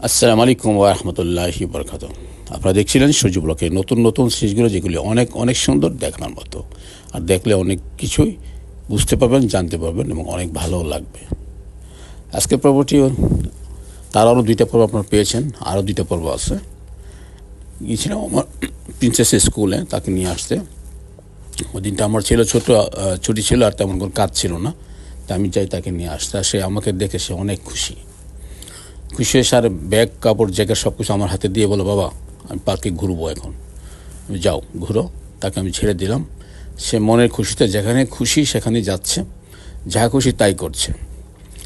আসসালামু আলাইকুম ওয়া রাহমাতুল্লাহি ওয়া বারাকাতুহু। আপনারা দেখছিলেন সূর্য ব্লকের নতুন নতুন সিরিজগুলো, যেগুলি অনেক অনেক সুন্দর, দেখার মতো। আর দেখলে অনেক কিছুই বুঝতে পারবেন, জানতে পারবেন এবং অনেক ভালোও লাগবে। আজকের পর্বটি, তার আরও 2টা পর্ব আপনারা পেয়েছেন, আরও 2টা পর্ব আছে। গিয়েছিলাম আমার প্রিন্সেস স্কুলে তাকে নিয়ে আসতে। ওই দিনটা আমার ছিল ছুটি ছিল, আর তেমন কোনো কাজ ছিল না। তা আমি চাই তাকে নিয়ে আসতে, আর সে আমাকে দেখে সে অনেক খুশি হয়ে সার ব্যাগ, কাপড়, জ্যাকেট সব কিছু আমার হাতে দিয়ে বলো, বাবা আমি পার্কে ঘুরবো এখন, যাও ঘুরো। তাকে আমি ছেড়ে দিলাম। সে মনের খুশিতে যেখানে খুশি সেখানেই যাচ্ছে, যা খুশি তাই করছে।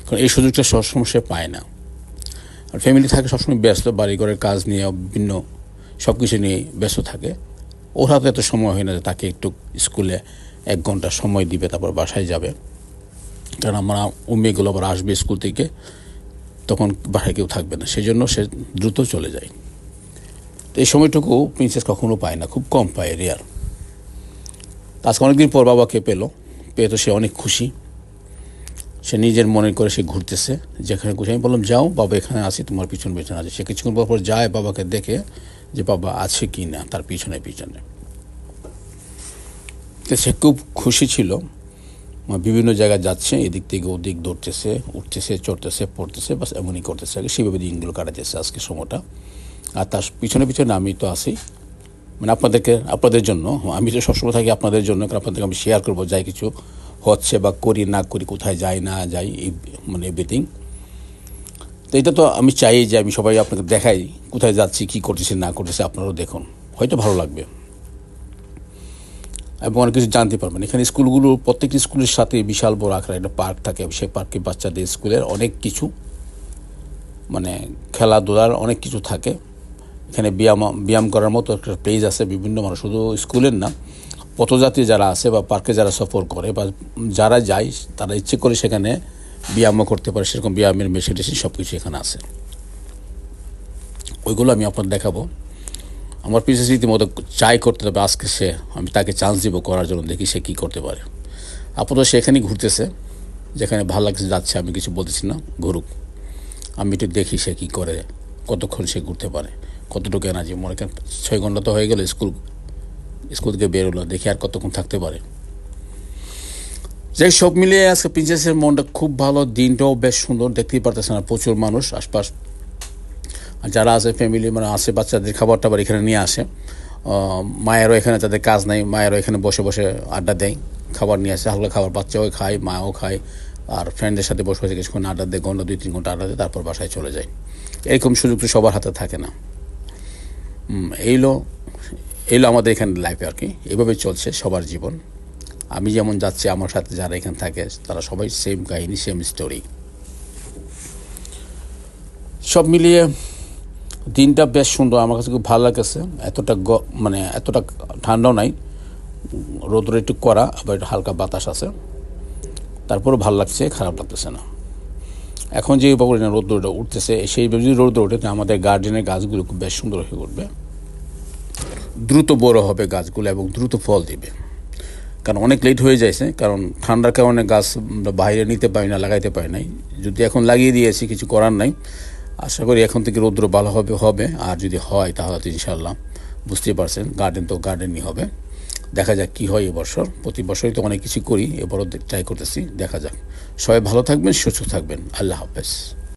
কারণ এই সুযোগটা সবসময় সে পায় না। আর ফ্যামিলি থাকে সবসময় ব্যস্ত, বাড়িঘরের কাজ নিয়ে বিভিন্ন সব কিছু নিয়ে ব্যস্ত থাকে। ওর হাতে এত সময় হয় না যে তাকে একটু স্কুলে 1 ঘন্টা সময় দিবে, তারপর বাসায় যাবে। কারণ আমার মেয়েগুলো আবার আসবে স্কুল থেকে, তখন বাসায় কেউ থাকবে না, সেই জন্য সে দ্রুত চলে যায়। তো এই সময়টুকু প্রিন্সেস কখনো পায় না, খুব কম পায়, রেয়ার। আজকে অনেকদিন পর বাবাকে পেয়ে তো সে অনেক খুশি। সে নিজের মনে করে সে ঘুরতেছে যেখানে খুশি। আমি বললাম, যাও বাবা এখানে আছি, তোমার পিছনে আছে। সে কিছুক্ষণ পর যায় বাবাকে দেখে যে বাবা আছে কি না তার পিছনে। তো সে খুব খুশি ছিল। বিভিন্ন জায়গায় যাচ্ছে, এদিক থেকে ওদিক দৌড়তেছে, উঠতেছে, চড়তেছে, পড়তেছে, বাস এমনই করতেছে। আগে সেভাবে দিনগুলো কাটাতেছে আজকে সময়টা। আর তার পিছনে আমি তো আছি, মানে আপনাদের জন্য। আমি তো সবসময় থাকি আপনাদের জন্য, কারণ আপনাদেরকে আমি শেয়ার করবো যাই কিছু হচ্ছে বা করি না করি, কোথায় যাই না যাই, মানে এভরিথিং। তো এটা তো আমি চাই যে আমি সবাই আপনাকে দেখাই কোথায় যাচ্ছি, কী করতেছি না করতেছি, আপনারাও দেখুন, হয়তো ভালো লাগবে এবং অনেক কিছু জানতে পারবেন। এখানে প্রত্যেকটি স্কুলের সাথে বিশাল বড় আকারে একটা পার্ক থাকে। সেই পার্কে বাচ্চাদের স্কুলের অনেক কিছু, মানে খেলাধুলার অনেক কিছু থাকে। এখানে ব্যায়াম করার মতো একটা প্লেস আছে। বিভিন্ন মানুষ, শুধু স্কুলের না, পথযাত্রী যারা আছে বা পার্কে যারা সফর করে বা যারা যায়, তারা ইচ্ছে করে সেখানে ব্যায়ামও করতে পারে। সেরকম ব্যায়ামের মেশিন সব কিছু এখানে আছে। ওইগুলো আমি আপনার দেখাবো। আমার প্রিন্সেস রীতিমতো চাই করতে হবে আজকে। আমি তাকে চান্স দিব করার জন্য, দেখি সে কী করতে পারে। আপাতত সে এখানেই ঘুরতেছে, যেখানে ভালো লাগছে যাচ্ছে। আমি কিছু বলতেছি না, ঘুরুক। আমি একটু দেখি সে কী করে, কতক্ষণ সে ঘুরতে পারে, কতটুকু এনার্জি। মনে করেন 6 ঘন্টা তো হয়ে গেল স্কুল থেকে বেরোলো, দেখি আর কতক্ষণ থাকতে পারে। যাই সব মিলিয়ে আজকে প্রিন্সেসের মনটা খুব ভালো, দিনটাও বেশ সুন্দর। দেখতেই পারতেছে না, প্রচুর মানুষ আশপাশ। আর যারা আছে ফ্যামিলি, মানে আছে, বাচ্চাদের খাবার টাবার এখানে নিয়ে আসে। মায়েরও এখানে, তাদের কাজ নাই, মায়েরও এখানে বসে বসে আড্ডা দেয়, খাবার নিয়ে আসে, হালকা খাবার। বাচ্চাও খায়, মাও খায়, আর ফ্রেন্ডের সাথে বসে বসে কিছুক্ষণ আড্ডা দেয়, ঘন্টা 2-3 ঘন্টা আড্ডা দেয়, তারপর বাসায় চলে যায়। এরকম সুযোগ তো সবার হাতে থাকে না। এইলো আমাদের এখানে লাইফে আর কি, এভাবে চলছে সবার জীবন। আমি যেমন যাচ্ছি, আমার সাথে যারা এখানে থাকে তারা সবাই সেম কাহিনী, সেম স্টোরি। সব মিলিয়ে দিনটা বেশ সুন্দর, আমার কাছে খুব ভালো লাগছে। এতটা ঠান্ডাও নাই, রোদ্র একটু কড়া, আবার একটু হালকা বাতাস আছে, তারপরেও ভালো লাগছে, খারাপ লাগতেছে না। এখন যে রোদ্রটা উঠতেছে, সেইভাবে যদি রোদ্র ওঠে, আমাদের গার্ডেনের গাছগুলো খুব বেশ সুন্দর হয়ে উঠবে, দ্রুত বড় হবে গাছগুলো এবং দ্রুত ফল দিবে। কারণ অনেক লেট হয়ে যাচ্ছে, কারণ ঠান্ডার কারণে গাছ বাইরে নিতে পারি না, লাগাইতে পারি নাই। যদি এখন লাগিয়ে দিয়েছি, কিছু করার নাই। আশা করি এখন থেকে রৌদ্র ভালো হবে। আর যদি হয় তাহলে তো ইনশাল্লাহ, বুঝতেই পারছেন, গার্ডেনই হবে। দেখা যাক কী হয় এবছর। প্রতি বছরই তো অনেক কিছু করি, এবারও ট্রাই করতেছি, দেখা যাক। সবাই ভালো থাকবেন, সুস্থ থাকবেন। আল্লাহ হাফেজ।